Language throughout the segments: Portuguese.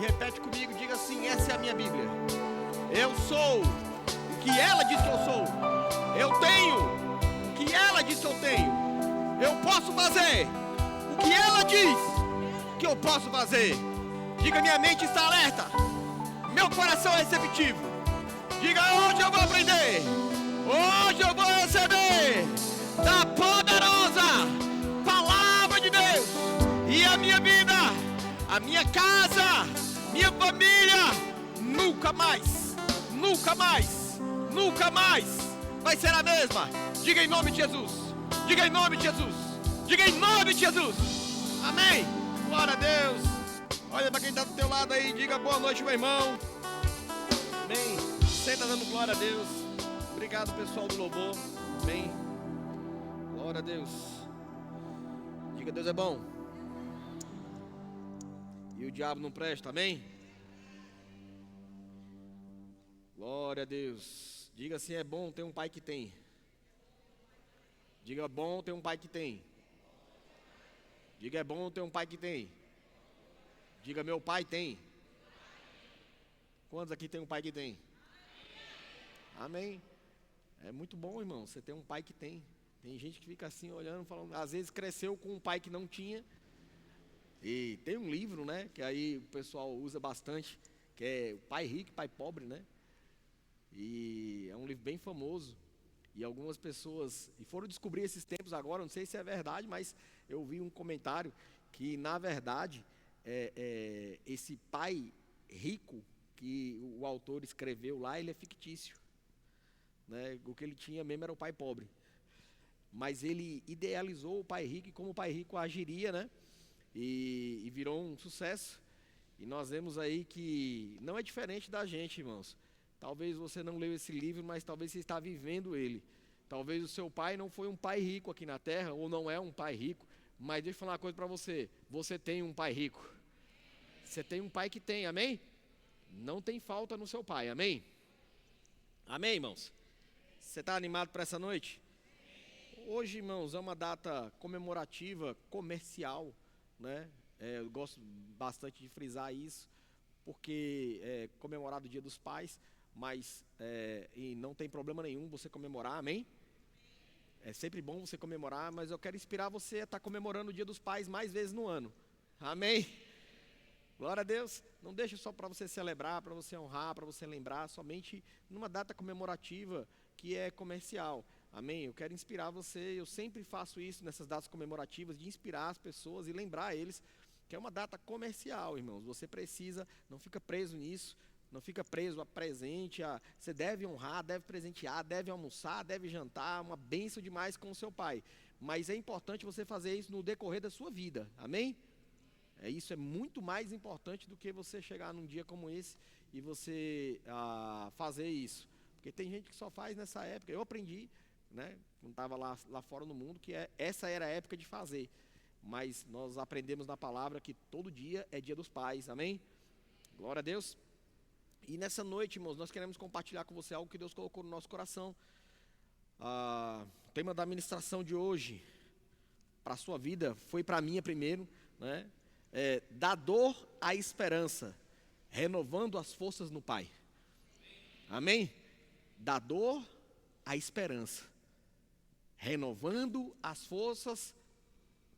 repete comigo, diga assim: essa é a minha Bíblia. Eu sou o que ela diz que eu sou. Eu tenho o que ela diz que eu tenho. Eu posso fazer o que ela diz que eu posso fazer. Diga: minha mente está alerta, meu coração é receptivo. Diga: hoje eu vou aprender, hoje eu vou receber da poderosa palavra de Deus. E a minha vida, a minha casa, minha família, nunca mais vai ser a mesma. Diga em nome de Jesus. Diga em nome de Jesus. Diga em nome de Jesus. Amém. Glória a Deus. Olha para quem está do teu lado aí, diga: boa noite, meu irmão. Amém. Senta dando glória a Deus. Obrigado, pessoal do louvor. Amém. Glória a Deus. Diga: Deus é bom e o diabo não presta. Amém. Glória a Deus. Diga assim: é bom ter um pai que tem. Diga: é bom ter um pai que tem. Diga: é bom ter um pai que tem. Diga: meu pai tem. Quantos aqui tem um pai que tem? Amém. É muito bom, irmão, você tem um pai que tem. Tem gente que fica assim olhando, falando, às vezes cresceu com um pai que não tinha. E tem um livro, né, que aí o pessoal usa bastante, que é O Pai Rico e Pai Pobre, né? E é um livro bem famoso. E algumas pessoas, e foram descobrir esses tempos agora, não sei se é verdade, mas eu vi um comentário que, na verdade, esse pai rico que o autor escreveu lá, ele é fictício, né? O que ele tinha mesmo era o pai pobre. Mas ele idealizou o pai rico e como o pai rico agiria, né? E virou um sucesso. E nós vemos aí que não é diferente da gente, irmãos. Talvez você não leu esse livro, mas talvez você está vivendo ele. Talvez o seu pai não foi um pai rico aqui na terra, ou não é um pai rico. Mas deixa eu falar uma coisa para você. Você tem um pai rico. Você tem um pai que tem, amém? Não tem falta no seu pai, amém? Amém, irmãos? Você está animado para essa noite? Hoje, irmãos, é uma data comemorativa, comercial, né? Eu gosto bastante de frisar isso, porque é comemorado o Dia dos Pais, mas e não tem problema nenhum você comemorar, amém? É sempre bom você comemorar, mas eu quero inspirar você a estar comemorando o Dia dos Pais mais vezes no ano, amém? Glória a Deus. Não deixe só para você celebrar, para você honrar, para você lembrar, somente numa data comemorativa que é comercial. Amém? Eu quero inspirar você, eu sempre faço isso nessas datas comemorativas, de inspirar as pessoas e lembrar eles que é uma data comercial, irmãos. Você precisa, não fica preso nisso, não fica preso a presente, você deve honrar, deve presentear, deve almoçar, deve jantar, uma bênção demais com o seu pai. Mas é importante você fazer isso no decorrer da sua vida, amém? Isso é muito mais importante do que você chegar num dia como esse e você fazer isso. Porque tem gente que só faz nessa época. Eu aprendi, né, quando estava lá fora no mundo, que essa era a época de fazer. Mas nós aprendemos na palavra que todo dia é dia dos pais, amém? Glória a Deus. E nessa noite, irmãos, nós queremos compartilhar com você algo que Deus colocou no nosso coração. O tema da ministração de hoje, para a sua vida, foi para a minha primeiro, né? Da dor à esperança, renovando as forças no Pai. Amém? Da dor à esperança, renovando as forças.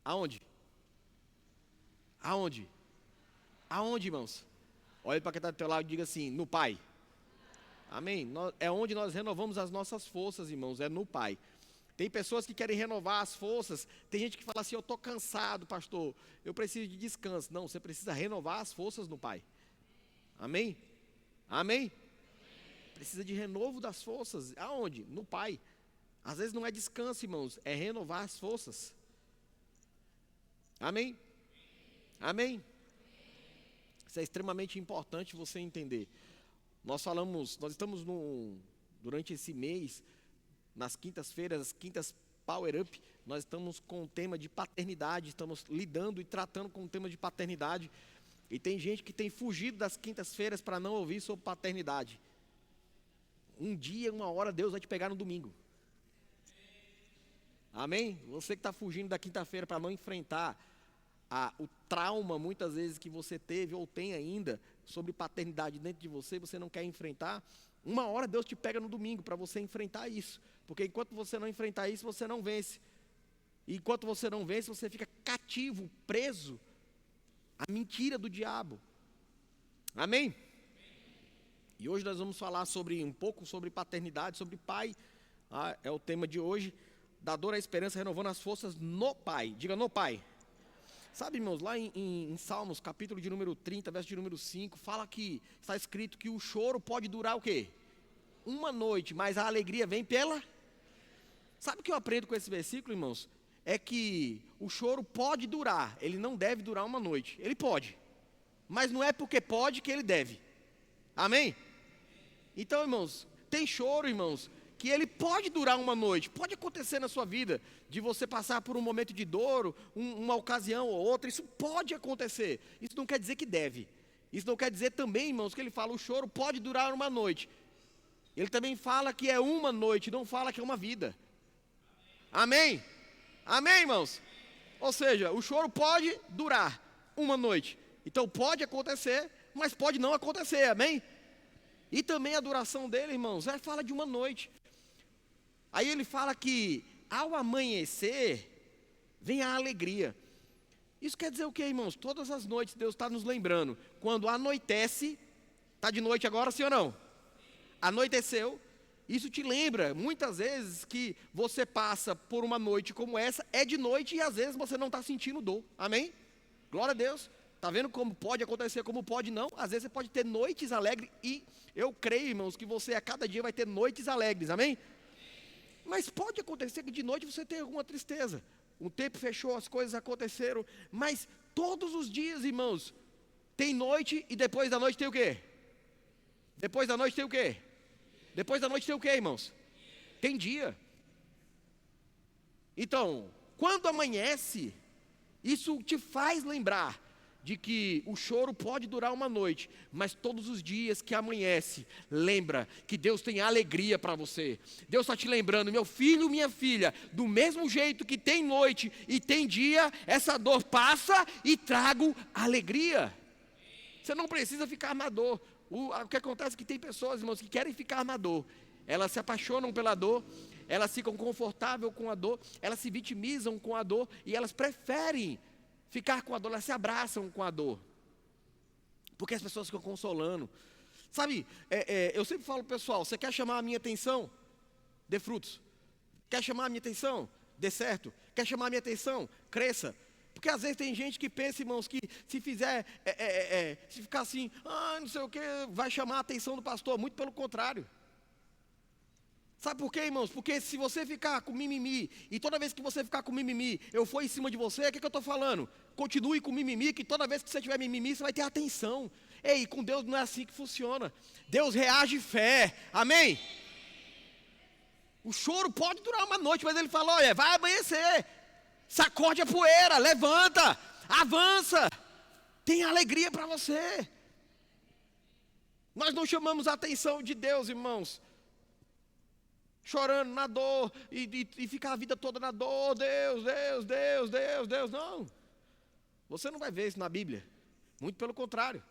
Aonde? Aonde? Aonde, irmãos? Olha para quem está do teu lado e diga assim: no Pai. Amém? É onde nós renovamos as nossas forças, irmãos, é no Pai. Tem pessoas que querem renovar as forças. Tem gente que fala assim: eu estou cansado, pastor, eu preciso de descanso. Não, você precisa renovar as forças no Pai. Amém? Amém? Precisa de renovo das forças. Aonde? No Pai. Às vezes não é descanso, irmãos, é renovar as forças. Amém? Amém? Isso é extremamente importante você entender. Nós estamos durante esse mês, nas quintas-feiras, as quintas Power Up, nós estamos com o tema de paternidade, estamos lidando e tratando com o tema de paternidade. E tem gente que tem fugido das quintas-feiras para não ouvir sobre paternidade. Um dia, uma hora, Deus vai te pegar no domingo. Amém? Você que está fugindo da quinta-feira para não enfrentar o trauma, muitas vezes, que você teve ou tem ainda, sobre paternidade dentro de você, você não quer enfrentar, uma hora Deus te pega no domingo para você enfrentar isso. Porque enquanto você não enfrentar isso, você não vence. E enquanto você não vence, você fica cativo, preso à mentira do diabo. Amém? E hoje nós vamos falar um pouco sobre paternidade, sobre pai. É o tema de hoje. Da dor à esperança, renovando as forças no Pai. Diga no Pai. Sabe, irmãos, lá em Salmos, capítulo de número 30, verso de número 5, fala que está escrito que o choro pode durar o quê? Uma noite, mas a alegria vem pela... Sabe o que eu aprendo com esse versículo, irmãos? É que o choro pode durar, ele não deve durar uma noite. Ele pode, mas não é porque pode que ele deve. Amém? Então, irmãos, tem choro, irmãos, que ele pode durar uma noite, pode acontecer na sua vida, de você passar por um momento de dor, uma ocasião ou outra, isso pode acontecer, isso não quer dizer que deve, isso não quer dizer também, irmãos, que ele fala, o choro pode durar uma noite, ele também fala que é uma noite, não fala que é uma vida, amém? Amém, irmãos? Ou seja, o choro pode durar uma noite, então pode acontecer, mas pode não acontecer, amém? E também a duração dele, irmãos, fala de uma noite. Aí ele fala que ao amanhecer, vem a alegria. Isso quer dizer o quê, irmãos? Todas as noites Deus está nos lembrando. Quando anoitece, está de noite agora, sim ou não? Anoiteceu. Isso te lembra, muitas vezes, que você passa por uma noite como essa, é de noite e às vezes você não está sentindo dor. Amém? Glória a Deus. Está vendo como pode acontecer, como pode não? Às vezes você pode ter noites alegres e eu creio, irmãos, que você a cada dia vai ter noites alegres. Amém? Mas pode acontecer que de noite você tenha alguma tristeza. O tempo fechou, as coisas aconteceram. Mas todos os dias, irmãos, tem noite e depois da noite tem o quê? Depois da noite tem o quê? Depois da noite tem o quê, irmãos? Tem dia. Então, quando amanhece, isso te faz lembrar de que o choro pode durar uma noite, mas todos os dias que amanhece, lembra que Deus tem alegria para você. Deus está te lembrando, meu filho, minha filha, do mesmo jeito que tem noite e tem dia, essa dor passa e trago alegria. Você não precisa ficar na dor. O que acontece é que tem pessoas, irmãos, que querem ficar na dor. Elas se apaixonam pela dor, elas ficam confortáveis com a dor, elas se vitimizam com a dor e elas preferem ficar com a dor, elas se abraçam com a dor, porque as pessoas ficam consolando. Sabe, eu sempre falo pro pessoal, você quer chamar a minha atenção? Dê frutos. Quer chamar a minha atenção? Dê certo. Quer chamar a minha atenção? Cresça. Porque às vezes tem gente que pensa, irmãos, que se fizer, se ficar assim, não sei o que, vai chamar a atenção do pastor. Muito pelo contrário. Sabe por quê, irmãos? Porque se você ficar com mimimi, e toda vez que você ficar com mimimi, eu for em cima de você, o que eu estou falando? Continue com mimimi, que toda vez que você tiver mimimi, você vai ter atenção. Ei, com Deus não é assim que funciona. Deus reage fé, amém? O choro pode durar uma noite, mas ele fala, olha, vai amanhecer. Sacode a poeira, levanta, avança. Tem alegria para você. Nós não chamamos a atenção de Deus, irmãos, chorando na dor e ficar a vida toda na dor, Deus, não. Você não vai ver isso na Bíblia, muito pelo contrário.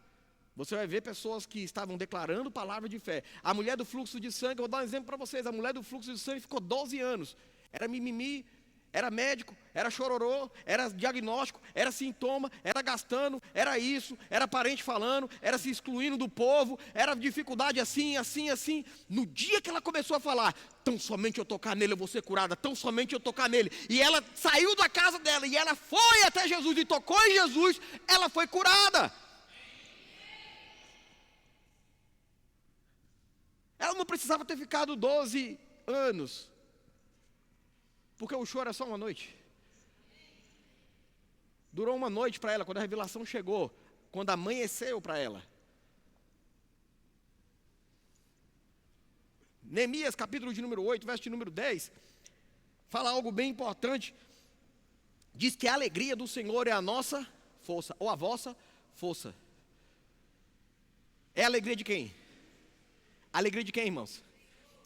Você vai ver pessoas que estavam declarando palavra de fé. A mulher do fluxo de sangue, eu vou dar um exemplo para vocês, a mulher do fluxo de sangue ficou 12 anos, era mimimi, era médico, era chororô, era diagnóstico, era sintoma, era gastando, era isso, era parente falando, era se excluindo do povo, era dificuldade assim. No dia que ela começou a falar, tão somente eu tocar nele eu vou ser curada, tão somente eu tocar nele. E ela saiu da casa dela e ela foi até Jesus e tocou em Jesus, ela foi curada. Ela não precisava ter ficado 12 anos. Porque o choro é só uma noite. Durou uma noite para ela, quando a revelação chegou, quando amanheceu para ela. Neemias, capítulo de número 8, verso de número 10, fala algo bem importante. Diz que a alegria do Senhor é a nossa força, ou a vossa força. É a alegria de quem? A alegria de quem, irmãos?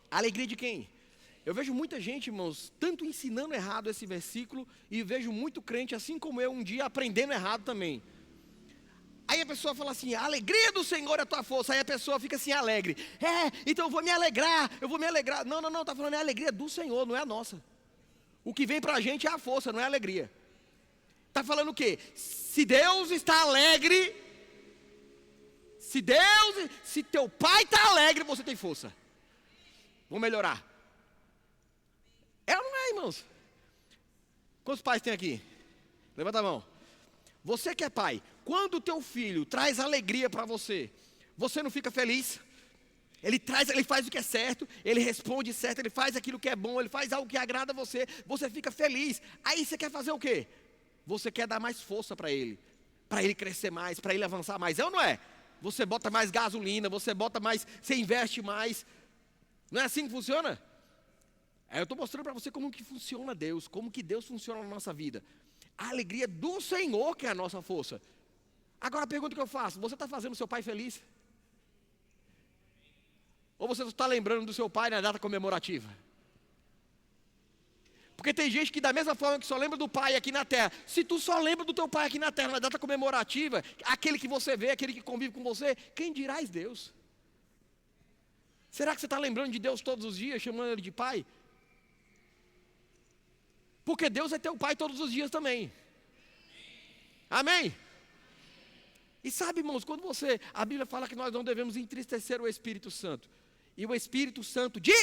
A alegria de quem? Eu vejo muita gente, irmãos, tanto ensinando errado esse versículo, e vejo muito crente, assim como eu, um dia aprendendo errado também. Aí a pessoa fala assim, a alegria do Senhor é a tua força. Aí a pessoa fica assim, alegre. Então eu vou me alegrar, Não, está falando é a alegria do Senhor, não é a nossa. O que vem para a gente é a força, não é a alegria. Está falando o quê? Se Deus está alegre, se teu pai está alegre, você tem força. Vou melhorar. É ou não é, irmãos? Quantos pais tem aqui? Levanta a mão. Você que é pai, quando o teu filho traz alegria para você, você não fica feliz? Ele faz o que é certo, ele responde certo, ele faz aquilo que é bom, ele faz algo que agrada a você, você fica feliz. Aí você quer fazer o quê? Você quer dar mais força para ele crescer mais, para ele avançar mais, é ou não é? Você bota mais gasolina, você investe mais. Não é assim que funciona? Eu estou mostrando para você como que funciona Deus, como que Deus funciona na nossa vida. A alegria do Senhor que é a nossa força. Agora a pergunta que eu faço, você está fazendo seu pai feliz? Ou você está lembrando do seu pai na data comemorativa? Porque tem gente que da mesma forma que só lembra do pai aqui na terra, se tu só lembra do teu pai aqui na terra, na data comemorativa, aquele que você vê, aquele que convive com você, quem dirás Deus? Será que você está lembrando de Deus todos os dias, chamando Ele de pai? Porque Deus é teu pai todos os dias também. Amém? E sabe, irmãos, quando a Bíblia fala que nós não devemos entristecer o Espírito Santo. E o Espírito Santo de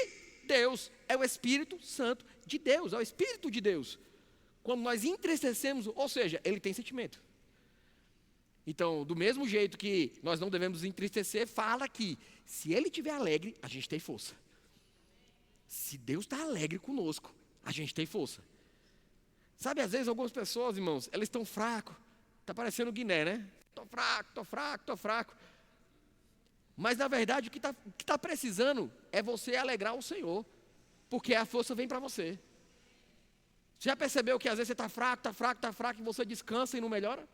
Deus é o Espírito Santo de Deus, é o Espírito de Deus. Quando nós entristecemos, ou seja, ele tem sentimento. Então, do mesmo jeito que nós não devemos entristecer, fala que se ele estiver alegre, a gente tem força. Se Deus está alegre conosco, a gente tem força. Sabe, às vezes algumas pessoas, irmãos, elas estão fracos. Está parecendo Guiné, né? Estou fraco. Mas na verdade o que tá precisando é você alegrar o Senhor. Porque a força vem para você. Você já percebeu que às vezes você está fraco, e você descansa e não melhora?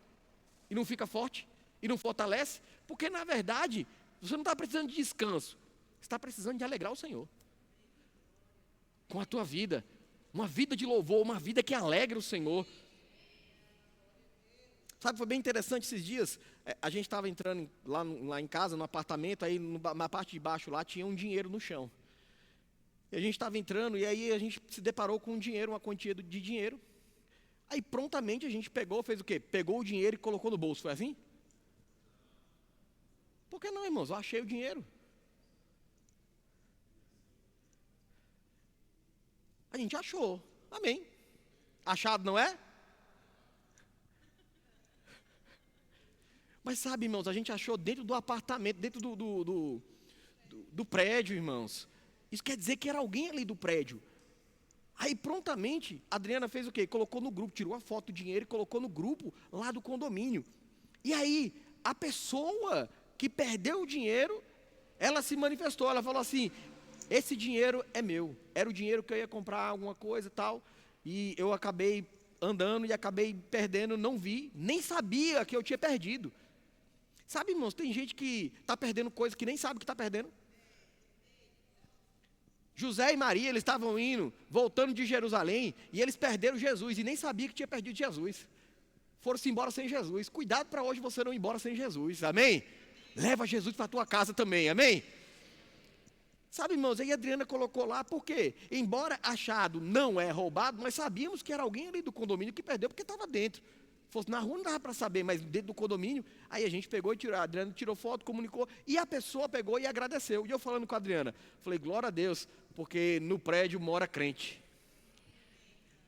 E não fica forte? E não fortalece? Porque na verdade, você não está precisando de descanso. Você está precisando de alegrar o Senhor. Com a tua vida. Uma vida de louvor, uma vida que alegra o Senhor. Sabe, foi bem interessante esses dias, a gente estava entrando lá em casa, no apartamento, aí na parte de baixo lá tinha um dinheiro no chão. E a gente estava entrando, e aí a gente se deparou com um dinheiro, uma quantia de dinheiro. Aí prontamente a gente fez o quê? Pegou o dinheiro e colocou no bolso, foi assim? Por que não, irmãos? Eu achei o dinheiro. A gente achou, amém. Achado não é? Mas sabe, irmãos, a gente achou dentro do apartamento, dentro do prédio, irmãos. Isso quer dizer que era alguém ali do prédio. Aí prontamente, a Adriana fez o quê? Colocou no grupo, tirou a foto do dinheiro e colocou no grupo lá do condomínio. E aí, a pessoa que perdeu o dinheiro, ela se manifestou, ela falou assim, esse dinheiro é meu, era o dinheiro que eu ia comprar alguma coisa e tal, e eu acabei andando e acabei perdendo, não vi, nem sabia que eu tinha perdido. Sabe, irmãos, tem gente que está perdendo coisa que nem sabe que está perdendo. José e Maria, eles estavam voltando de Jerusalém, e eles perderam Jesus, e nem sabia que tinha perdido Jesus. Foram-se embora sem Jesus. Cuidado para hoje você não ir embora sem Jesus, amém? Leva Jesus para a tua casa também, amém? Sabe, irmãos, aí a Adriana colocou lá, por quê? Embora achado não é roubado, nós sabíamos que era alguém ali do condomínio que perdeu, porque estava dentro. Fosse na rua não dava para saber, mas dentro do condomínio, aí a gente pegou e tirou, a Adriana tirou foto, comunicou, e a pessoa pegou e agradeceu. E eu falando com a Adriana, falei, glória a Deus, porque no prédio mora crente.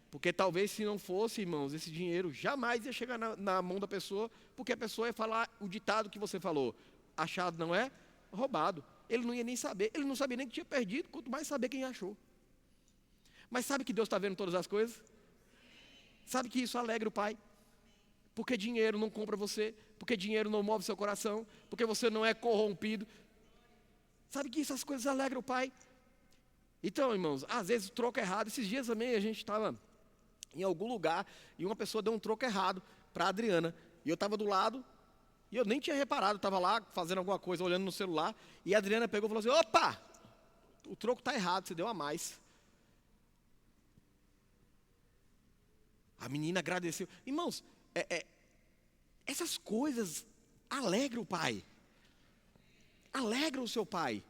Porque talvez se não fosse, irmãos, esse dinheiro jamais ia chegar na mão da pessoa, porque a pessoa ia falar o ditado que você falou, achado não é roubado. Ele não ia nem saber, ele não sabia nem que tinha perdido, quanto mais saber quem achou. Mas sabe que Deus está vendo todas as coisas? Sabe que isso alegra o Pai? Porque dinheiro não compra você, porque dinheiro não move seu coração, porque você não é corrompido. Sabe que essas coisas alegram o Pai? Então, irmãos, às vezes o troco é errado. Esses dias também a gente estava em algum lugar e uma pessoa deu um troco errado para a Adriana. E eu estava do lado e eu nem tinha reparado, estava lá fazendo alguma coisa, olhando no celular. E a Adriana pegou e falou assim, opa, o troco está errado, você deu a mais. A menina agradeceu. Irmãos, essas coisas alegram o pai. Alegra o seu pai.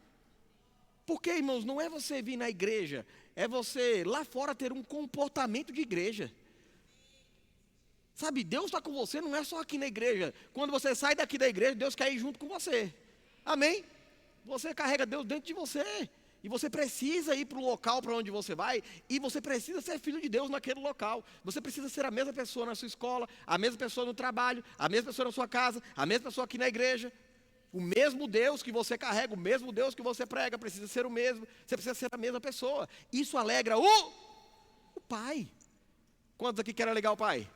Porque, irmãos, não é você vir na igreja, é você lá fora ter um comportamento de igreja. Sabe, Deus está com você, não é só aqui na igreja. Quando você sai daqui da igreja, Deus quer ir junto com você. Amém? Você carrega Deus dentro de você. E você precisa ir para o local para onde você vai. E você precisa ser filho de Deus naquele local. Você precisa ser a mesma pessoa na sua escola, a mesma pessoa no trabalho, a mesma pessoa na sua casa, a mesma pessoa aqui na igreja. O mesmo Deus que você carrega, o mesmo Deus que você prega, precisa ser o mesmo. Você precisa ser a mesma pessoa. Isso alegra o Pai. Quantos aqui querem alegar o Pai?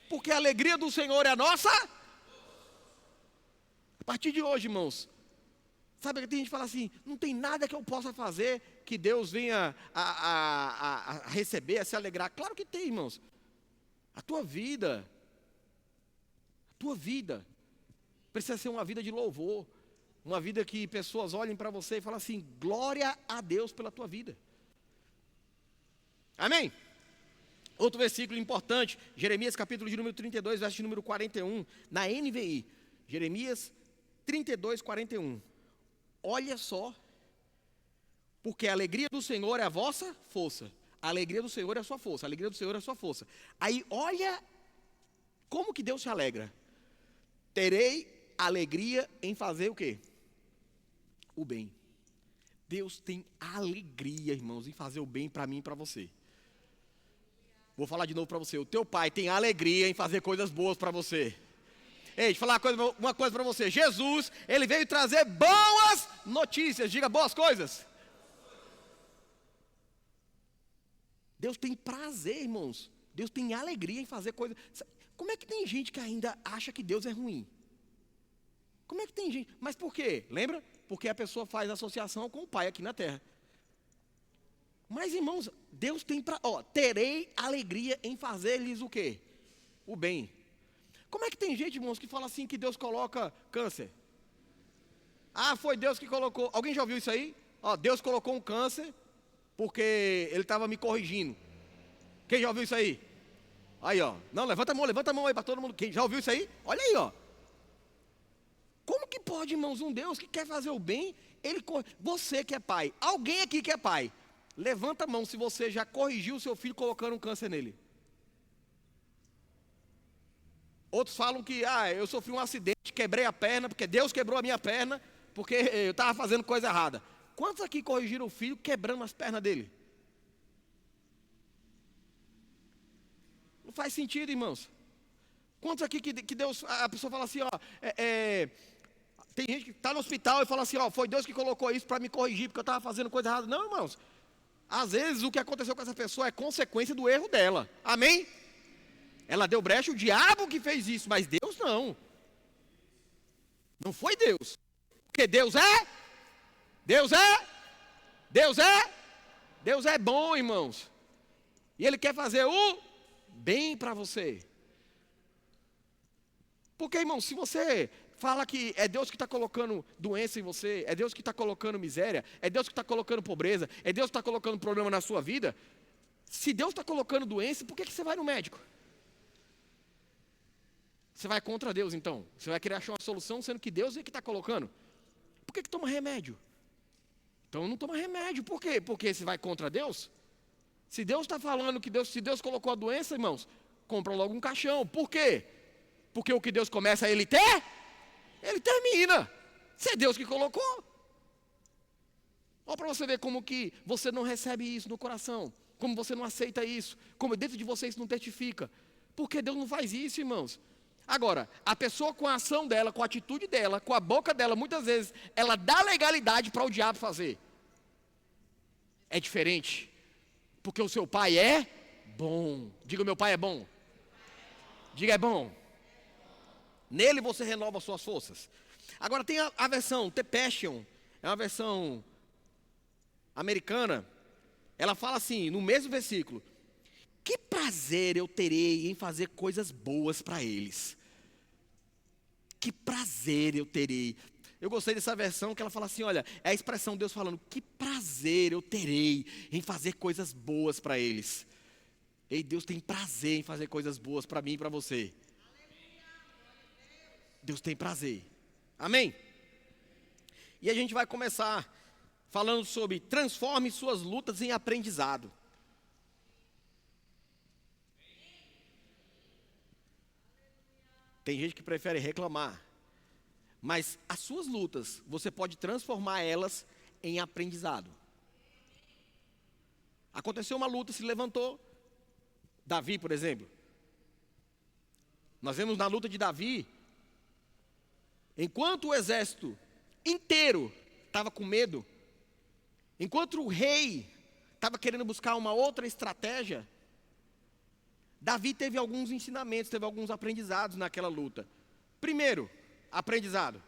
Porque a alegria do Senhor é a nossa. A partir de hoje, irmãos, sabe que tem gente que fala assim, não tem nada que eu possa fazer que Deus venha a receber, a se alegrar. Claro que tem, irmãos. A tua vida precisa ser uma vida de louvor, uma vida que pessoas olhem para você e falem assim, glória a Deus pela tua vida. Amém? Outro versículo importante, Jeremias capítulo de número 32, verso de número 41, na NVI, Jeremias 32, 41. Olha só, porque a alegria do Senhor é a vossa força, a alegria do Senhor é a sua força, a alegria do Senhor é a sua força. Aí olha como que Deus se alegra. Terei alegria em fazer o quê? O bem. Deus tem alegria, irmãos, em fazer o bem para mim e para você. Vou falar de novo para você. O teu pai tem alegria em fazer coisas boas para você. Ei, deixa eu falar uma coisa para você. Jesus, ele veio trazer boas notícias. Diga boas coisas. Deus tem prazer, irmãos. Deus tem alegria em fazer coisas. Como é que tem gente que ainda acha que Deus é ruim? Como é que tem gente? Mas por quê? Lembra? Porque a pessoa faz associação com o pai aqui na terra. Mas, irmãos, Deus tem terei alegria em fazer-lhes o quê? O bem. Como é que tem gente, irmãos, que fala assim que Deus coloca câncer? Ah, foi Deus que colocou. Alguém já ouviu isso aí? Deus colocou um câncer porque ele estava me corrigindo. Quem já ouviu isso aí? Aí, não, levanta a mão aí para todo mundo. Quem já ouviu isso aí? Olha aí, Como que pode, irmãos, um Deus que quer fazer o bem, você que é pai, alguém aqui que é pai, levanta a mão se você já corrigiu o seu filho colocando um câncer nele. Outros falam que, eu sofri um acidente, quebrei a perna, porque Deus quebrou a minha perna, porque eu estava fazendo coisa errada. Quantos aqui corrigiram o filho quebrando as pernas dele? Não faz sentido, irmãos. Quantos aqui que Deus, a pessoa fala assim, tem gente que está no hospital e fala assim, foi Deus que colocou isso para me corrigir, porque eu estava fazendo coisa errada. Não, irmãos. Às vezes o que aconteceu com essa pessoa é consequência do erro dela. Amém? Ela deu brecha, o diabo que fez isso, mas Deus não. Não foi Deus. Porque Deus é bom, irmãos. E Ele quer fazer o bem para você. Porque, irmão, se você fala que é Deus que está colocando doença em você, é Deus que está colocando miséria, é Deus que está colocando pobreza, é Deus que está colocando problema na sua vida, se Deus está colocando doença, por que você vai no médico? Você vai contra Deus, então. Você vai querer achar uma solução, sendo que Deus é que está colocando. Por que toma remédio? Então não toma remédio. Por quê? Porque você vai contra Deus? Se Deus está falando que se Deus colocou a doença, irmãos, compra logo um caixão. Por quê? Porque o que Deus começa, Ele termina. Se é Deus que colocou. Olha para você ver como que você não recebe isso no coração. Como você não aceita isso. Como dentro de você isso não testifica. Porque Deus não faz isso, irmãos. Agora, a pessoa com a ação dela, com a atitude dela, com a boca dela, muitas vezes, ela dá legalidade para o diabo fazer. É diferente. Porque o seu pai é bom. Diga, meu pai é bom. Diga, é bom. Nele você renova as suas forças. Agora tem a versão The Passion, é uma versão americana. Ela fala assim, no mesmo versículo: que prazer eu terei em fazer coisas boas para eles. Que prazer eu terei. Eu gostei dessa versão que ela fala assim, olha, é a expressão de Deus falando, que prazer eu terei em fazer coisas boas para eles. Ei, Deus tem prazer em fazer coisas boas para mim e para você. Deus tem prazer. Amém? E a gente vai começar falando sobre transforme suas lutas em aprendizado. Tem gente que prefere reclamar, mas as suas lutas, você pode transformar elas em aprendizado. Aconteceu uma luta, se levantou. Davi, por exemplo. Nós vemos na luta de Davi, enquanto o exército inteiro estava com medo, enquanto o rei estava querendo buscar uma outra estratégia, Davi teve alguns ensinamentos, teve alguns aprendizados naquela luta. Primeiro, aprendizado.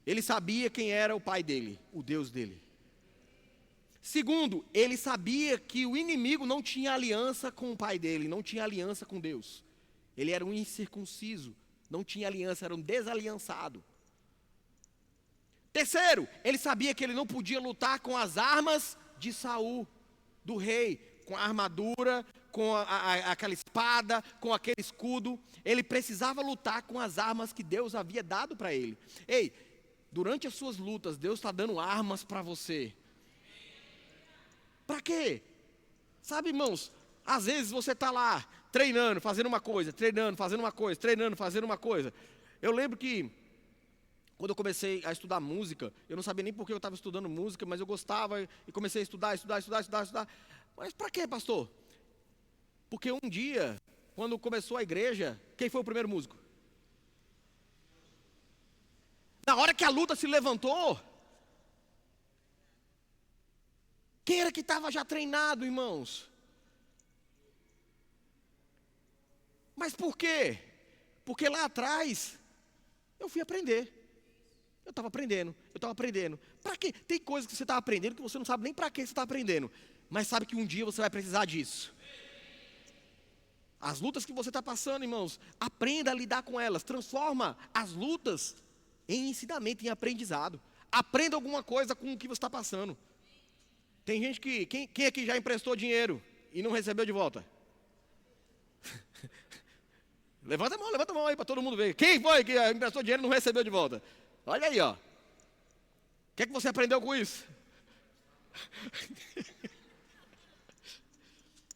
Ele sabia quem era o pai dele, o Deus dele. Segundo, ele sabia que o inimigo não tinha aliança com o pai dele, não tinha aliança com Deus. Ele era um incircunciso, não tinha aliança, era um desaliançado. Terceiro, ele sabia que ele não podia lutar com as armas de Saul, do rei, com a armadura, com aquela espada, com aquele escudo. Ele precisava lutar com as armas que Deus havia dado para ele. Ei, durante as suas lutas, Deus está dando armas para você. Para quê? Sabe, irmãos, às vezes você está lá, treinando, fazendo uma coisa, treinando, fazendo uma coisa, treinando, fazendo uma coisa. Eu lembro que, quando eu comecei a estudar música, eu não sabia nem por que eu estava estudando música, mas eu gostava e comecei a estudar. Mas para quê, pastor? Porque um dia, quando começou a igreja, quem foi o primeiro músico? Na hora que a luta se levantou, quem era que estava já treinado, irmãos? Mas por quê? Porque lá atrás, eu fui aprender. Eu estava aprendendo. Para quê? Tem coisas que você está aprendendo que você não sabe nem para que você está aprendendo. Mas sabe que um dia você vai precisar disso. As lutas que você está passando, irmãos, aprenda a lidar com elas. Transforma as lutas em ensinamento, em aprendizado. Aprenda alguma coisa com o que você está passando. Tem gente que... Quem aqui já emprestou dinheiro e não recebeu de volta? Levanta a mão aí para todo mundo ver. Quem foi que emprestou dinheiro e não recebeu de volta? Olha aí, ó. O que é que você aprendeu com isso?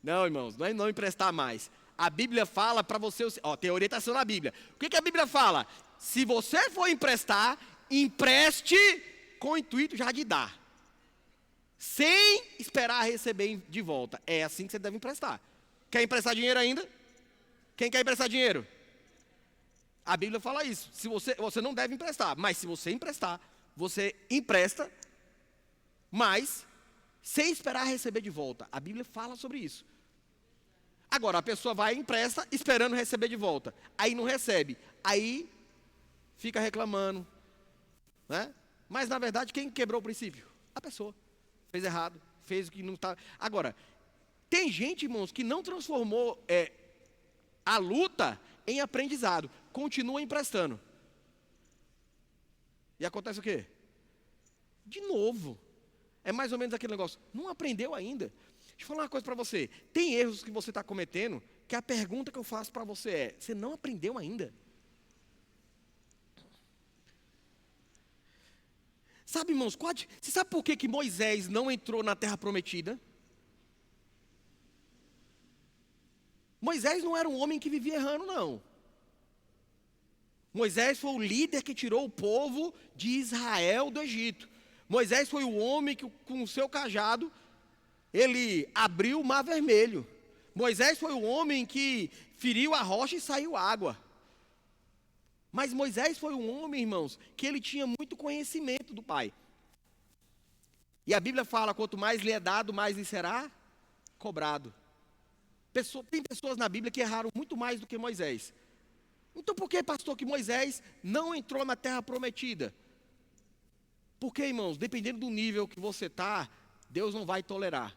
Não, irmãos, não é não emprestar mais. A Bíblia fala para você, tem orientação na Bíblia. O que a Bíblia fala? Se você for emprestar, empreste com o intuito já de dar. Sem esperar receber de volta. É assim que você deve emprestar. Quer emprestar dinheiro ainda? Quem quer emprestar dinheiro? A Bíblia fala isso. Se você não deve emprestar, mas se você emprestar, você empresta, mas sem esperar receber de volta. A Bíblia fala sobre isso. Agora, a pessoa vai e empresta esperando receber de volta. Aí não recebe. Aí fica reclamando. Né? Mas, na verdade, quem quebrou o princípio? A pessoa. Fez errado. Fez o que não está... Agora, tem gente, irmãos, que não transformou a luta em aprendizado. Continua emprestando. E acontece o quê? De novo. É mais ou menos aquele negócio. Não aprendeu ainda. Deixa eu falar uma coisa para você. Tem erros que você está cometendo, que a pergunta que eu faço para você é, você não aprendeu ainda? Sabe, irmãos, você sabe por que Moisés não entrou na terra prometida? Moisés não era um homem que vivia errando, não. Moisés foi o líder que tirou o povo de Israel do Egito. Moisés foi o homem que, com o seu cajado, ele abriu o mar vermelho. Moisés foi o homem que feriu a rocha e saiu água. Mas Moisés foi um homem, irmãos, que ele tinha muito conhecimento do Pai. E a Bíblia fala, quanto mais lhe é dado, mais lhe será cobrado. Tem pessoas na Bíblia que erraram muito mais do que Moisés. Então por que, pastor, que Moisés não entrou na terra prometida? Porque, irmãos, dependendo do nível que você está, Deus não vai tolerar.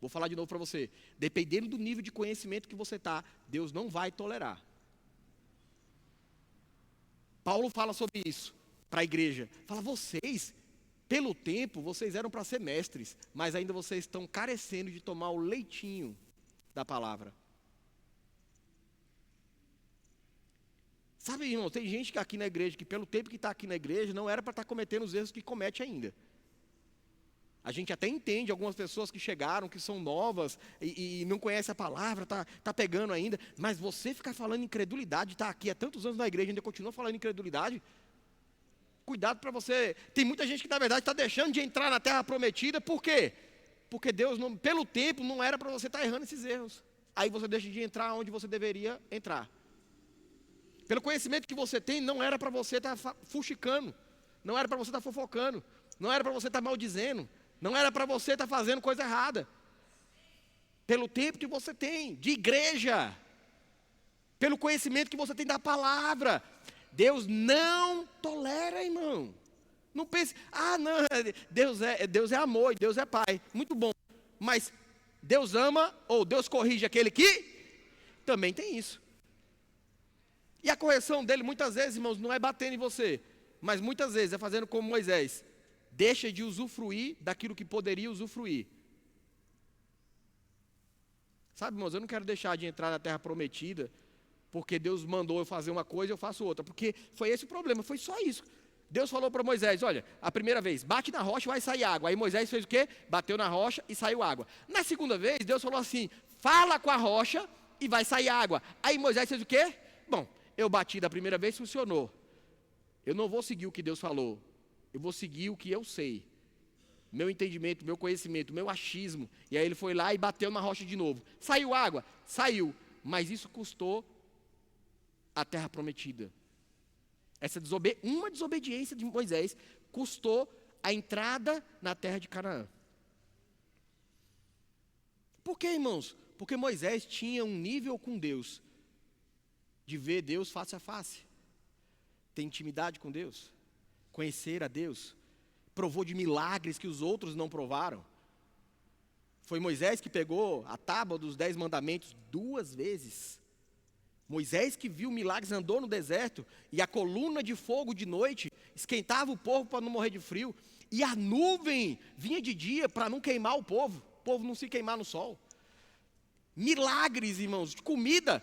Vou falar de novo para você. Dependendo do nível de conhecimento que você está, Deus não vai tolerar. Paulo fala sobre isso para a igreja. Fala, vocês Pelo tempo, vocês eram para ser mestres, mas ainda vocês estão carecendo de tomar o leitinho da palavra. Sabe, irmão, tem gente que aqui na igreja, que pelo tempo que está aqui na igreja, não era para estar cometendo os erros que comete ainda. A gente até entende algumas pessoas que chegaram, que são novas e não conhecem a palavra, tá pegando ainda, mas você ficar falando incredulidade, está aqui há tantos anos na igreja e ainda continua falando incredulidade, cuidado para você. Tem muita gente que na verdade está deixando de entrar na terra prometida, por quê? Porque Deus, pelo tempo, não era para você estar errando esses erros. Aí você deixa de entrar onde você deveria entrar. Pelo conhecimento que você tem, não era para você estar fuxicando, não era para você estar fofocando, não era para você estar maldizendo, não era para você estar fazendo coisa errada. Pelo tempo que você tem de igreja, pelo conhecimento que você tem da palavra, Deus não tolera, irmão. Não pense, não, Deus é amor, Deus é pai, muito bom. Mas Deus ama, ou Deus corrige aquele que também tem isso. E a correção dele, muitas vezes, irmãos, não é batendo em você, mas muitas vezes é fazendo como Moisés. Deixa de usufruir daquilo que poderia usufruir. Sabe, irmãos, eu não quero deixar de entrar na terra prometida, porque Deus mandou eu fazer uma coisa e eu faço outra. Porque foi esse o problema, foi só isso. Deus falou para Moisés, olha, a primeira vez, bate na rocha e vai sair água. Aí Moisés fez o quê? Bateu na rocha e saiu água. Na segunda vez, Deus falou assim, fala com a rocha e vai sair água. Aí Moisés fez o quê? Bom, eu bati da primeira vez, funcionou. Eu não vou seguir o que Deus falou. Eu vou seguir o que eu sei. Meu entendimento, meu conhecimento, meu achismo. E aí ele foi lá e bateu na rocha de novo. Saiu água? Saiu. Mas isso custou a terra prometida. Uma desobediência de Moisés custou a entrada na terra de Canaã. Por quê, irmãos? Porque Moisés tinha um nível com Deus de ver Deus face a face, ter intimidade com Deus, conhecer a Deus, provou de milagres que os outros não provaram. Foi Moisés que pegou a tábua dos 10 mandamentos 2 vezes. Moisés que viu milagres, andou no deserto, e a coluna de fogo de noite esquentava o povo para não morrer de frio, e a nuvem vinha de dia para não queimar o povo não se queimar no sol. Milagres, irmãos, de comida.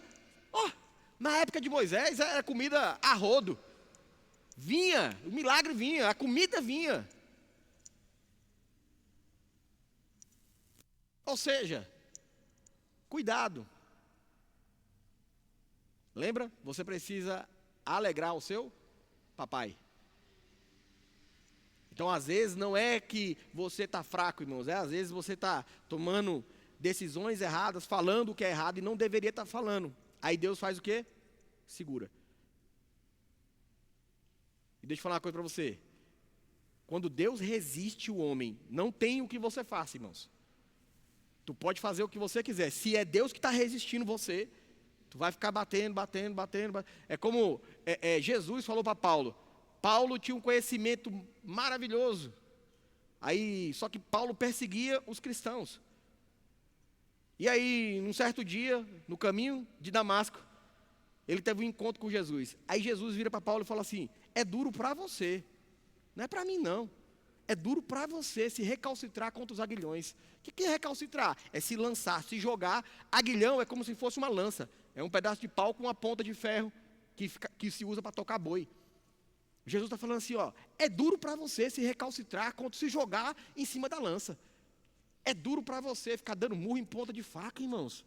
Na época de Moisés era comida a rodo. Vinha, o milagre vinha, a comida vinha. Ou seja, cuidado. Lembra? Você precisa alegrar o seu papai. Então, às vezes, não é que você está fraco, irmãos. Às vezes você está tomando decisões erradas, falando o que é errado e não deveria estar falando. Aí Deus faz o quê? Segura. E deixa eu falar uma coisa para você. Quando Deus resiste o homem, não tem o que você faça, irmãos. Tu pode fazer o que você quiser. Se é Deus que está resistindo você, tu vai ficar batendo. É como Jesus falou para Paulo. Paulo tinha um conhecimento maravilhoso. Só que Paulo perseguia os cristãos. E aí, num certo dia, no caminho de Damasco, ele teve um encontro com Jesus. Aí Jesus vira para Paulo e fala assim, é duro para você, não é para mim não. É duro para você se recalcitrar contra os aguilhões. O que é recalcitrar? É se lançar, se jogar. Aguilhão é como se fosse uma lança. É um pedaço de pau com uma ponta de ferro que se usa para tocar boi. Jesus está falando assim, é duro para você se recalcitrar contra se jogar em cima da lança. É duro para você ficar dando murro em ponta de faca, irmãos.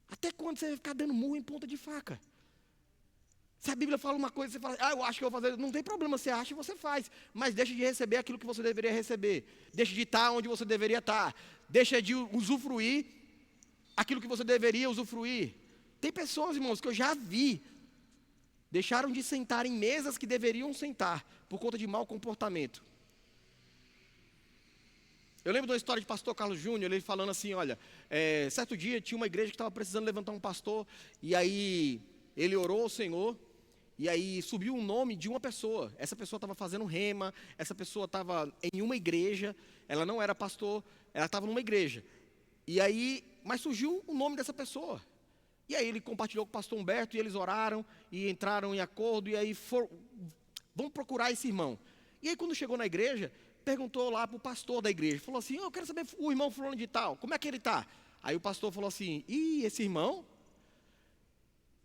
Até quando você vai ficar dando murro em ponta de faca? Se a Bíblia fala uma coisa, você fala, eu acho que eu vou fazer. Não tem problema, você acha e você faz. Mas deixa de receber aquilo que você deveria receber. Deixa de estar onde você deveria estar. Deixa de usufruir aquilo que você deveria usufruir. Tem pessoas, irmãos, que eu já vi, deixaram de sentar em mesas que deveriam sentar, por conta de mau comportamento. Eu lembro de uma história de pastor Carlos Júnior, ele falando assim, olha, certo dia tinha uma igreja que estava precisando levantar um pastor, e aí ele orou ao Senhor, e aí subiu o nome de uma pessoa. Essa pessoa estava fazendo rema, essa pessoa estava em uma igreja, ela não era pastor, ela estava numa igreja. E aí, mas surgiu o nome dessa pessoa. E aí ele compartilhou com o pastor Humberto, e eles oraram, e entraram em acordo, e aí vamos procurar esse irmão. E aí quando chegou na igreja, perguntou lá para o pastor da igreja, falou assim, eu quero saber o irmão fulano de tal, como é que ele está? Aí o pastor falou assim, esse irmão?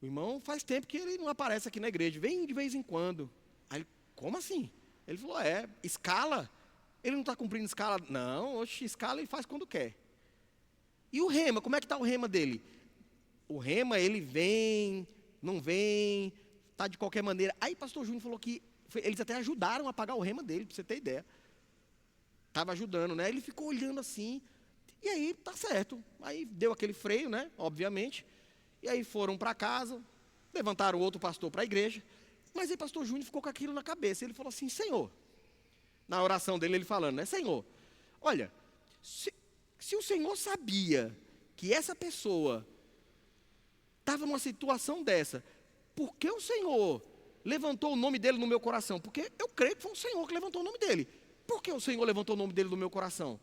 O irmão faz tempo que ele não aparece aqui na igreja, vem de vez em quando. Aí ele, como assim? Ele falou, escala? Ele não está cumprindo escala? Não, oxe, escala ele faz quando quer. E o rema, como é que está o rema dele? O rema, ele vem, não vem, está de qualquer maneira. Aí o pastor Júnior falou que eles até ajudaram a pagar o rema dele, para você ter ideia. Estava ajudando, né? Ele ficou olhando assim, e aí, tá certo. Aí deu aquele freio, né? Obviamente. E aí foram para casa, levantaram outro pastor para a igreja. Mas aí o pastor Júnior ficou com aquilo na cabeça. Ele falou assim, Senhor, na oração dele ele falando, né? Senhor, olha, se o Senhor sabia que essa pessoa estava numa situação dessa, por que o Senhor levantou o nome dele no meu coração? Porque eu creio que foi o Senhor que levantou o nome dele. Por que o Senhor levantou o nome dele no meu coração?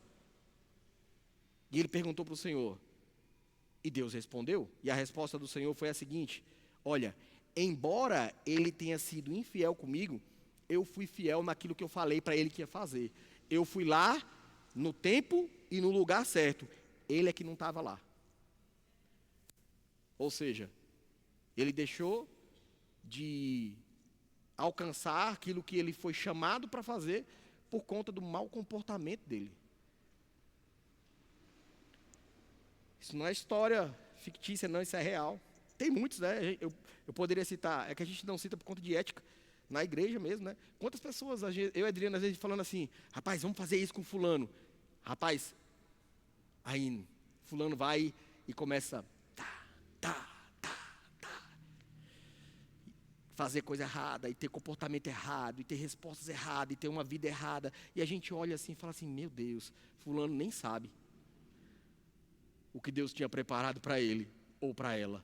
E ele perguntou para o Senhor. E Deus respondeu. E a resposta do Senhor foi a seguinte: olha, embora ele tenha sido infiel comigo, eu fui fiel naquilo que eu falei para ele que ia fazer. Eu fui lá no tempo e no lugar certo. Ele é que não estava lá. Ou seja, ele deixou de alcançar aquilo que ele foi chamado para fazer por conta do mau comportamento dele. Isso não é história fictícia, não, isso é real. Tem muitos, né? Eu poderia citar, é que a gente não cita por conta de ética, na igreja mesmo, né? Quantas pessoas, eu e a Adriana, às vezes falando assim, rapaz, vamos fazer isso com fulano. Rapaz, aí fulano vai e começa fazer coisa errada, e ter comportamento errado, e ter respostas erradas, e ter uma vida errada. E a gente olha assim e fala assim, meu Deus, fulano nem sabe o que Deus tinha preparado para ele ou para ela.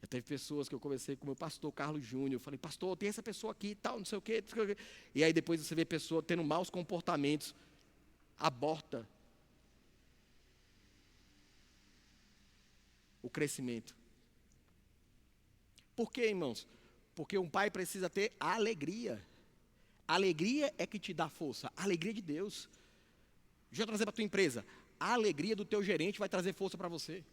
Já teve pessoas que eu conversei com o meu pastor Carlos Júnior, eu falei, pastor, tem essa pessoa aqui e tal, não sei o quê. E aí depois você vê pessoa tendo maus comportamentos, aborta o crescimento. Por quê, irmãos? Porque um pai precisa ter alegria. A alegria é que te dá força, a alegria de Deus. Deixa eu trazer para a tua empresa. A alegria do teu gerente vai trazer força para você.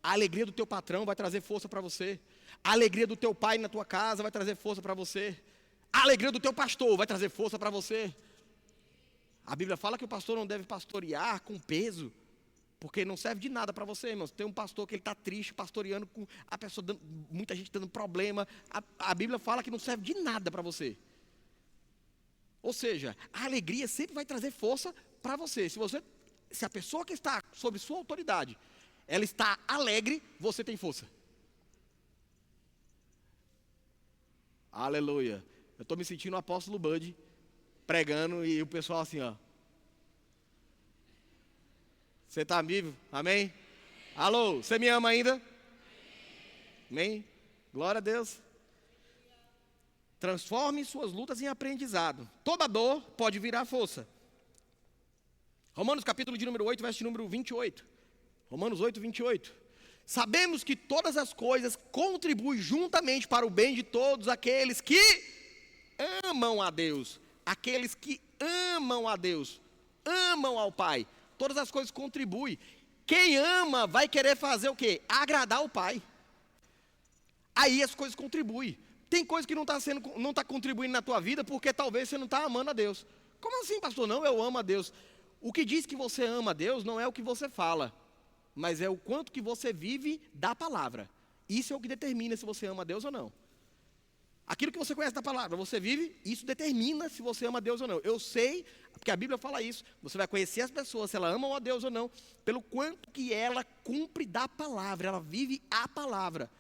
A alegria do teu patrão vai trazer força para você. A alegria do teu pai na tua casa vai trazer força para você. A alegria do teu pastor vai trazer força para você. A Bíblia fala que o pastor não deve pastorear com peso, porque não serve de nada para você, irmãos. Tem um pastor que ele está triste, pastoreando com a pessoa, muita gente dando problema. A Bíblia fala que não serve de nada para você. Ou seja, a alegria sempre vai trazer força para você. Se a pessoa que está sob sua autoridade, ela está alegre, você tem força. Aleluia. Eu estou me sentindo o apóstolo Bud, pregando, e o pessoal assim, ó. Você está vivo? Amém? Alô, você me ama ainda? Amém? Glória a Deus. Transforme suas lutas em aprendizado. Toda dor pode virar força. Romanos capítulo de número 8, verso de número 28. Romanos 8, 28. Sabemos que todas as coisas contribuem juntamente para o bem de todos aqueles que amam a Deus. Aqueles que amam a Deus, amam ao Pai. Todas as coisas contribuem. Quem ama vai querer fazer o quê? Agradar o Pai. Aí as coisas contribuem. Tem coisa que não está contribuindo na tua vida porque talvez você não está amando a Deus. Como assim, pastor? Não, eu amo a Deus. O que diz que você ama a Deus não é o que você fala, mas é o quanto que você vive da palavra. Isso é o que determina se você ama a Deus ou não. Aquilo que você conhece da palavra, você vive, isso determina se você ama a Deus ou não. Eu sei, porque a Bíblia fala isso, você vai conhecer as pessoas, se elas amam a Deus ou não, pelo quanto que ela cumpre da palavra, ela vive a palavra.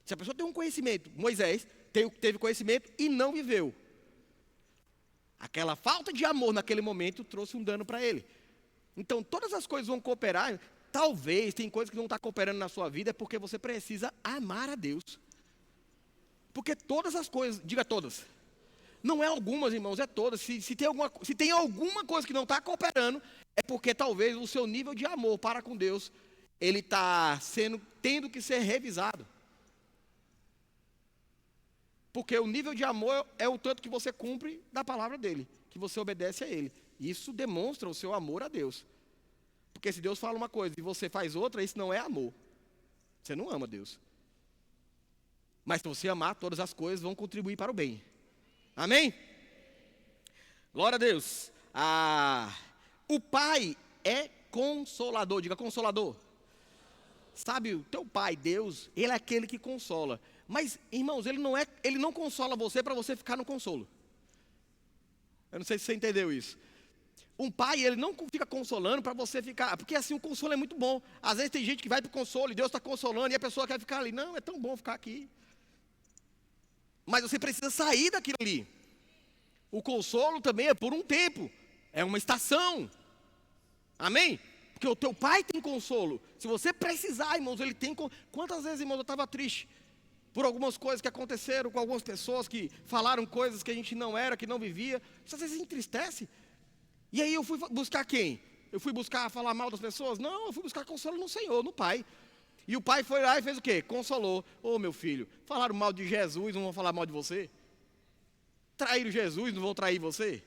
Se a pessoa tem um conhecimento, Moisés teve conhecimento e não viveu. Aquela falta de amor naquele momento trouxe um dano para ele. Então todas as coisas vão cooperar. Talvez tem coisas que não estão cooperando na sua vida, é porque você precisa amar a Deus. Porque todas as coisas, diga todas. Não é algumas, irmãos, é todas. Se tem alguma coisa que não está cooperando, é porque talvez o seu nível de amor para com Deus, ele está tendo que ser revisado. Porque o nível de amor é o tanto que você cumpre da palavra dele, que você obedece a ele. Isso demonstra o seu amor a Deus. Porque se Deus fala uma coisa e você faz outra, isso não é amor. Você não ama Deus. Mas se você amar, todas as coisas vão contribuir para o bem. Amém? Glória a Deus. O Pai é consolador. Diga consolador. Sabe, o teu Pai, Deus, Ele é aquele que consola. Mas, irmãos, Ele não consola você para você ficar no consolo. Eu não sei se você entendeu isso. Um pai, ele não fica consolando para você ficar... Porque assim, o consolo é muito bom. Às vezes tem gente que vai para o consolo e Deus está consolando e a pessoa quer ficar ali. Não, é tão bom ficar aqui. Mas você precisa sair daquilo ali. O consolo também é por um tempo. É uma estação. Amém? Porque o teu pai tem consolo. Se você precisar, irmãos, ele tem... Quantas vezes, irmãos, eu estava triste por algumas coisas que aconteceram com algumas pessoas que falaram coisas que a gente não era, que não vivia. Isso às vezes entristece. E aí eu fui buscar quem? Eu fui buscar falar mal das pessoas? Não, eu fui buscar consolo no Senhor, no Pai. E o Pai foi lá e fez o quê? Consolou. Ô meu filho, falaram mal de Jesus, não vão falar mal de você? Traíram Jesus, não vão trair você?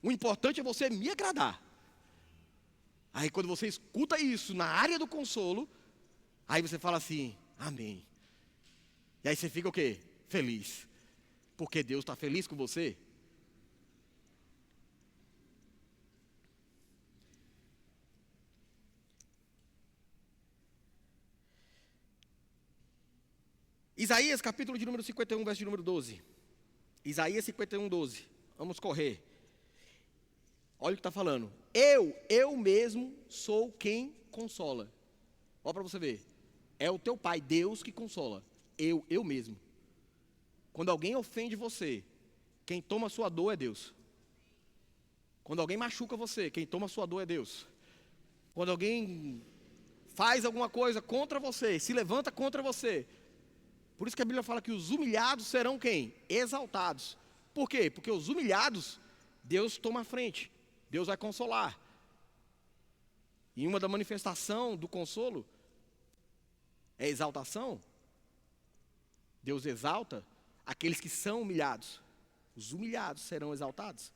O importante é você me agradar. Aí quando você escuta isso na área do consolo, aí você fala assim, amém. E aí você fica o quê? Feliz. Porque Deus está feliz com você. Isaías, capítulo de número 51, verso de número 12. Isaías 51, 12. Vamos correr. Olha o que está falando. Eu mesmo sou quem consola. Olha para você ver. É o teu pai, Deus, que consola. Eu mesmo. Quando alguém ofende você, quem toma a sua dor é Deus. Quando alguém machuca você, quem toma a sua dor é Deus. Quando alguém faz alguma coisa contra você, se levanta contra você, por isso que a Bíblia fala que os humilhados serão quem? Exaltados. Por quê? Porque os humilhados, Deus toma a frente. Deus vai consolar. E uma da manifestação do consolo é exaltação. Deus exalta aqueles que são humilhados. Os humilhados serão exaltados.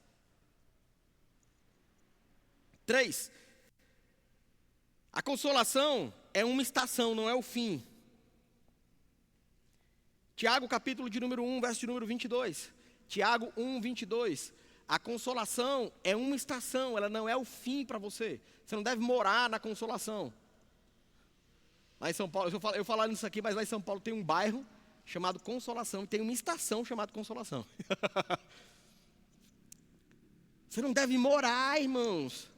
3. A consolação é uma estação, não é o fim. Tiago, capítulo de número 1, verso de número 22. Tiago 1, 22. A consolação é uma estação, ela não é o fim para você. Você não deve morar na consolação. Lá em São Paulo, eu falo isso aqui, mas lá em São Paulo tem um bairro chamado Consolação e tem uma estação chamada Consolação. Você não deve morar, irmãos.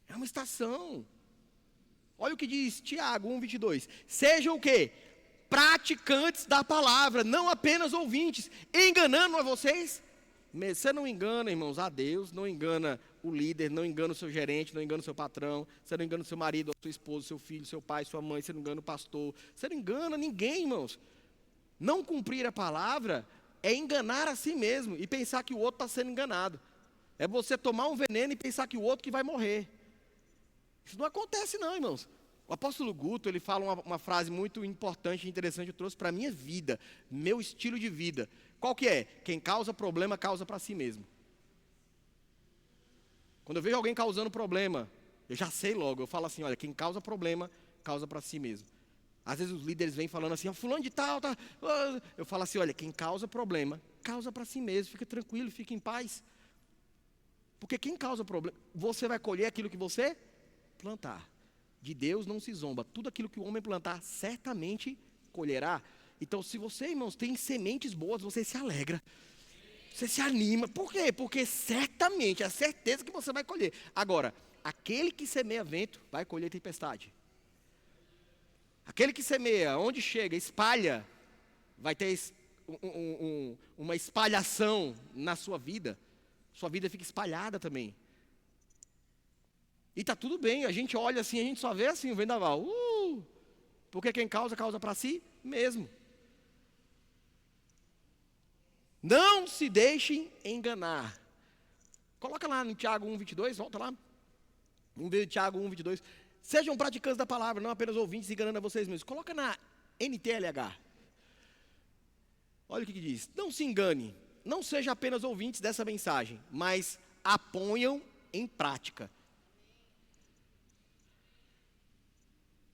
É uma estação. Olha o que diz Tiago 1, 22. Sejam o quê? Praticantes da palavra, não apenas ouvintes, enganando a vocês. Você não engana, irmãos, a Deus, não engana o líder, não engana o seu gerente, não engana o seu patrão, você não engana o seu marido, a sua esposa, seu filho, seu pai, sua mãe, você não engana o pastor, você não engana ninguém, irmãos. Não cumprir a palavra é enganar a si mesmo e pensar que o outro está sendo enganado. É você tomar um veneno e pensar que o outro que vai morrer. Isso não acontece não, irmãos. O apóstolo Guto, ele fala uma frase muito importante e interessante, eu trouxe para a minha vida, meu estilo de vida. Qual que é? Quem causa problema, causa para si mesmo. Quando eu vejo alguém causando problema, eu já sei logo, eu falo assim, olha, quem causa problema, causa para si mesmo. Às vezes os líderes vêm falando assim, fulano de tal, tá. Eu falo assim, olha, quem causa problema, causa para si mesmo, fica tranquilo, fica em paz. Porque quem causa problema, você vai colher aquilo que você plantar. De Deus não se zomba. Tudo aquilo que o homem plantar, certamente colherá. Então, se você, irmãos, tem sementes boas, você se alegra. Você se anima. Por quê? Porque certamente, é a certeza que você vai colher. Agora, aquele que semeia vento, vai colher tempestade. Aquele que semeia, onde chega, espalha, vai ter uma espalhação na sua vida. Sua vida fica espalhada também. E está tudo bem, a gente olha assim, a gente só vê assim o vendaval. Porque quem causa, causa para si mesmo. Não se deixem enganar. Coloca lá no Tiago 1, 22, volta lá. Vamos ver Tiago 1, 22. Sejam praticantes da palavra, não apenas ouvintes enganando a vocês mesmos. Coloca NTLH. Olha o que diz. Não se engane, não seja apenas ouvintes dessa mensagem, mas a ponham em prática.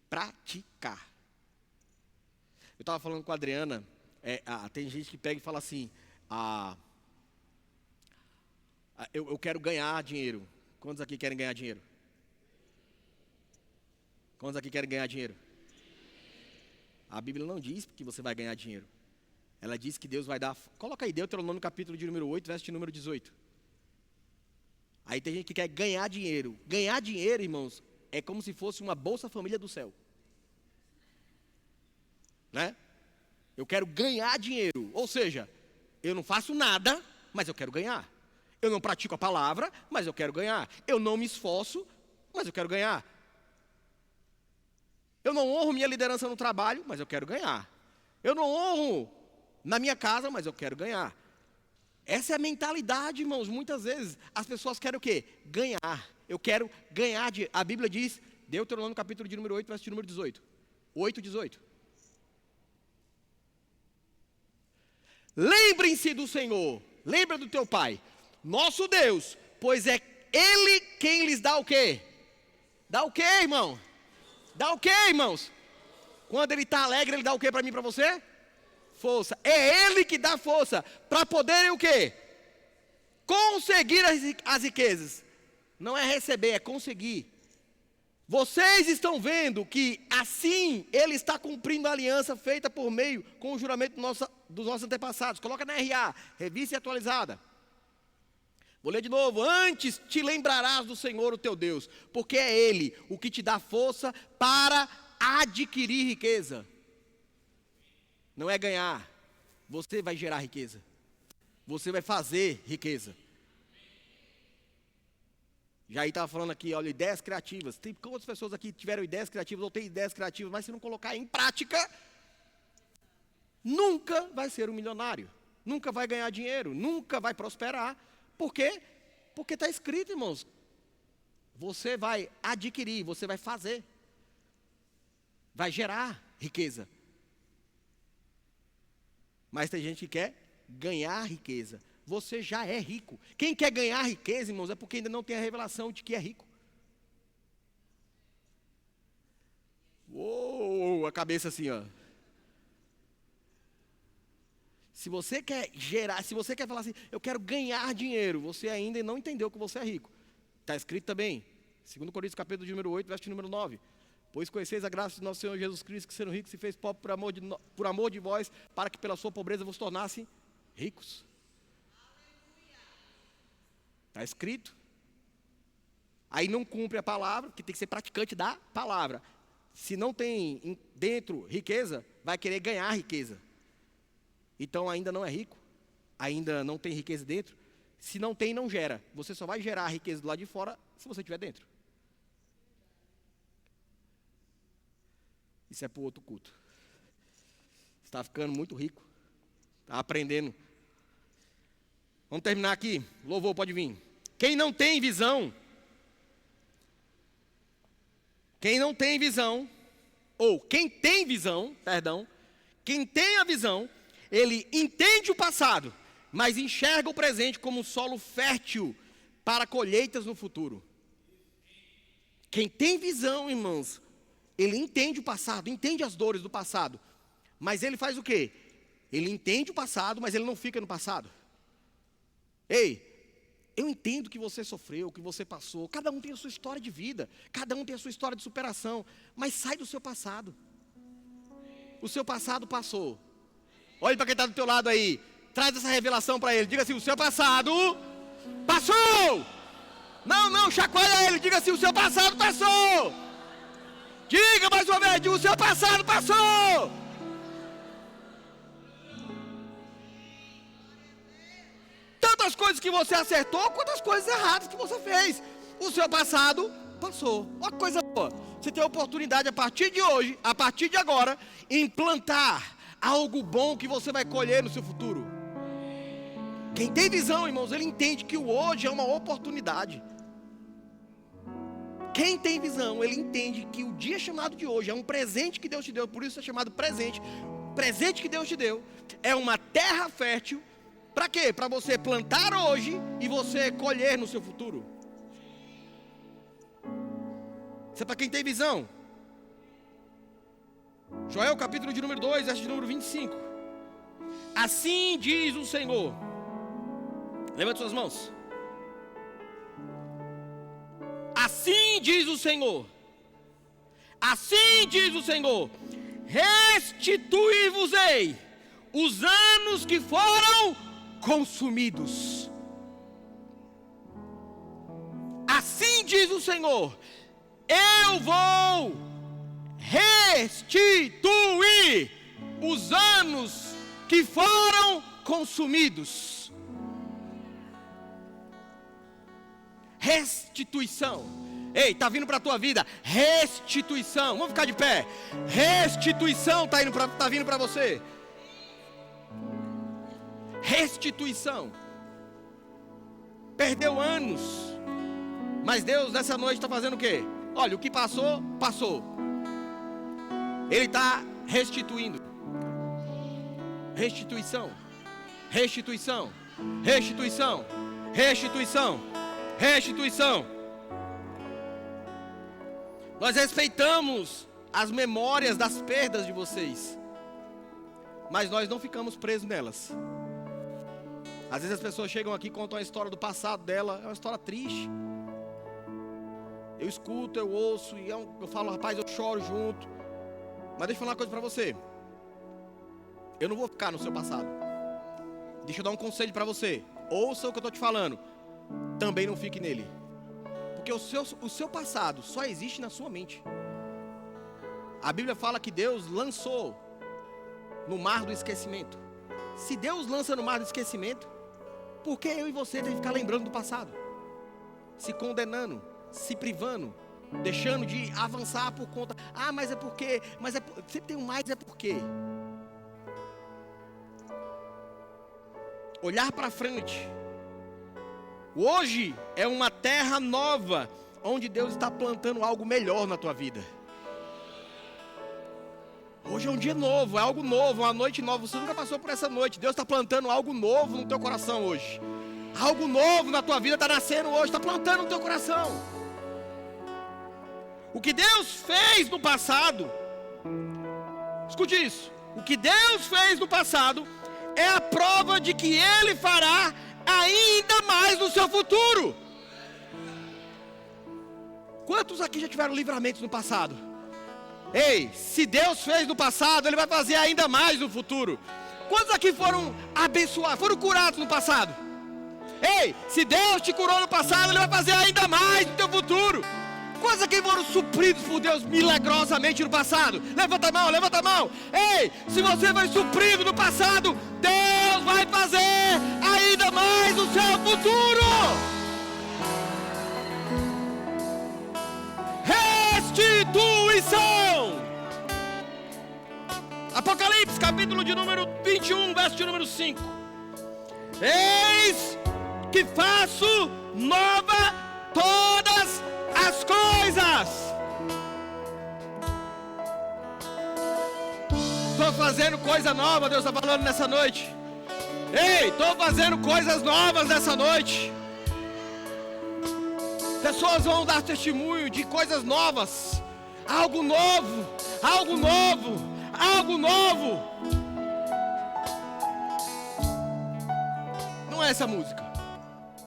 Praticar. Eu estava falando com a Adriana, tem gente que pega e fala assim, eu quero ganhar dinheiro. Quantos aqui querem ganhar dinheiro? Quantos aqui querem ganhar dinheiro? A Bíblia não diz que você vai ganhar dinheiro. Ela diz que Deus vai dar... Coloca aí, Deuteronômio capítulo de número 8, verso de número 18. Aí tem gente que quer ganhar dinheiro. Ganhar dinheiro, irmãos, é como se fosse uma Bolsa Família do céu. Né? Eu quero ganhar dinheiro. Ou seja, eu não faço nada, mas eu quero ganhar. Eu não pratico a palavra, mas eu quero ganhar. Eu não me esforço, mas eu quero ganhar. Eu não honro minha liderança no trabalho, mas eu quero ganhar. Eu não honro na minha casa, mas eu quero ganhar. Essa é a mentalidade, irmãos. Muitas vezes as pessoas querem o quê? Ganhar. Eu quero ganhar. A Bíblia diz, Deuteronômio capítulo de número 8, verso de número 18. 8, 18. Lembrem-se do Senhor. Lembra do teu Pai. Nosso Deus. Pois é Ele quem lhes dá o quê? Dá o quê, irmão? Dá o quê, irmãos? Quando Ele está alegre, Ele dá o quê para mim e para você? Força. É Ele que dá força para poderem o quê? Conseguir as riquezas. Não é receber, é conseguir. Vocês estão vendo que assim Ele está cumprindo a aliança feita por meio com o juramento dos nossos antepassados. Coloca na RA, revista e atualizada. Vou ler de novo. Antes te lembrarás do Senhor, o teu Deus, porque é Ele o que te dá força para adquirir riqueza. Não é ganhar. Você vai gerar riqueza. Você vai fazer riqueza. Jair estava falando aqui, olha, ideias criativas. Tem quantas pessoas aqui tiveram ideias criativas ou têm ideias criativas, mas se não colocar em prática, nunca vai ser um milionário. Nunca vai ganhar dinheiro. Nunca vai prosperar. Por quê? Porque está escrito, irmãos. Você vai adquirir, você vai fazer. Vai gerar riqueza. Mas tem gente que quer ganhar riqueza. Você já é rico. Quem quer ganhar riqueza, irmãos, é porque ainda não tem a revelação de que é rico. Uou, a cabeça assim, ó. Se você quer gerar, se você quer falar assim, eu quero ganhar dinheiro, você ainda não entendeu que você é rico. Está escrito também, 2 Coríntios capítulo de número 8, verso de número 9. Pois conheceis a graça de nosso Senhor Jesus Cristo, que sendo rico se fez pobre por amor de vós, para que pela sua pobreza vos tornasse ricos. Está escrito. Aí não cumpre a palavra, que tem que ser praticante da palavra. Se não tem dentro riqueza, vai querer ganhar riqueza. Então ainda não é rico, ainda não tem riqueza dentro. Se não tem, não gera. Você só vai gerar riqueza do lado de fora se você estiver dentro. Isso é para o outro culto. Você está ficando muito rico. Está aprendendo. Vamos terminar aqui. Louvor, pode vir. Quem não tem visão, ou quem tem visão, quem tem a visão, ele entende o passado, mas enxerga o presente como um solo fértil para colheitas no futuro. Quem tem visão, irmãos, ele entende o passado, entende as dores do passado, mas ele faz o quê? Ele entende o passado, mas ele não fica no passado. Ei, eu entendo que você sofreu, que você passou, cada um tem a sua história de vida, cada um tem a sua história de superação, mas sai do seu passado. O seu passado passou. Olhe para quem está do teu lado aí, traz essa revelação para ele, diga assim, o seu passado passou. Não, chacoalha ele, diga assim, o seu passado passou. Diga mais uma vez, diga, o seu passado passou. Tantas coisas que você acertou, quantas coisas erradas que você fez. O seu passado passou. Uma coisa boa. Você tem a oportunidade a partir de hoje, a partir de agora, implantar algo bom que você vai colher no seu futuro. Quem tem visão, irmãos, ele entende que o hoje é uma oportunidade. Quem tem visão, ele entende que o dia chamado de hoje é um presente que Deus te deu, por isso é chamado presente. O presente que Deus te deu é uma terra fértil. Para quê? Para você plantar hoje e você colher no seu futuro. Isso é para quem tem visão. Joel capítulo de número 2, verso de número 25. Assim diz o Senhor. Levante suas mãos. Assim diz o Senhor. Assim diz o Senhor. Restituir-vos-ei os anos que foram consumidos. Assim diz o Senhor. Eu vou restituir os anos que foram consumidos. Restituição. Ei, tá vindo para a tua vida. Restituição. Vamos ficar de pé. Restituição tá vindo para você. Restituição. Perdeu anos. Mas Deus nessa noite está fazendo o quê? Olha, o que passou, passou. Ele está restituindo. Restituição. Restituição. Restituição. Restituição. Restituição. Nós respeitamos as memórias das perdas de vocês, mas nós não ficamos presos nelas. Às vezes as pessoas chegam aqui e contam a história do passado dela. É uma história triste. Eu escuto, eu ouço e eu falo, rapaz, eu choro junto. Mas deixa eu falar uma coisa para você. Eu não vou ficar no seu passado. Deixa eu dar um conselho para você. Ouça o que eu estou te falando. Também não fique nele. Porque o seu passado só existe na sua mente. A Bíblia fala que Deus lançou no mar do esquecimento. Se Deus lança no mar do esquecimento, por que eu e você tem que ficar lembrando do passado? Se condenando, se privando, deixando de avançar por conta. Ah, mas é porque, sempre tem um mais, é porque. Olhar para frente. Hoje é uma terra nova, onde Deus está plantando algo melhor na tua vida. Hoje é um dia novo, é algo novo, uma noite nova. Você nunca passou por essa noite. Deus está plantando algo novo no teu coração hoje. Algo novo na tua vida está nascendo hoje, está plantando no teu coração. O que Deus fez no passado, escute isso. O que Deus fez no passado é a prova de que Ele fará ainda mais no seu futuro. Quantos aqui já tiveram livramentos no passado? Ei, se Deus fez no passado, Ele vai fazer ainda mais no futuro. Quantos aqui foram abençoados, foram curados no passado? Ei, se Deus te curou no passado, Ele vai fazer ainda mais no teu futuro. Quantos aqui foram supridos por Deus milagrosamente no passado? Levanta a mão, levanta a mão. Ei, se você foi suprido no passado, Deus vai fazer ainda mais no seu futuro. Restituição. Apocalipse, capítulo de número 21, verso de número 5. Eis que faço nova todas as coisas. Estou fazendo coisa nova, Deus está falando nessa noite. Ei, estou fazendo coisas novas nessa noite. Pessoas vão dar testemunho de coisas novas. Algo novo, algo novo, algo novo. Não é essa música.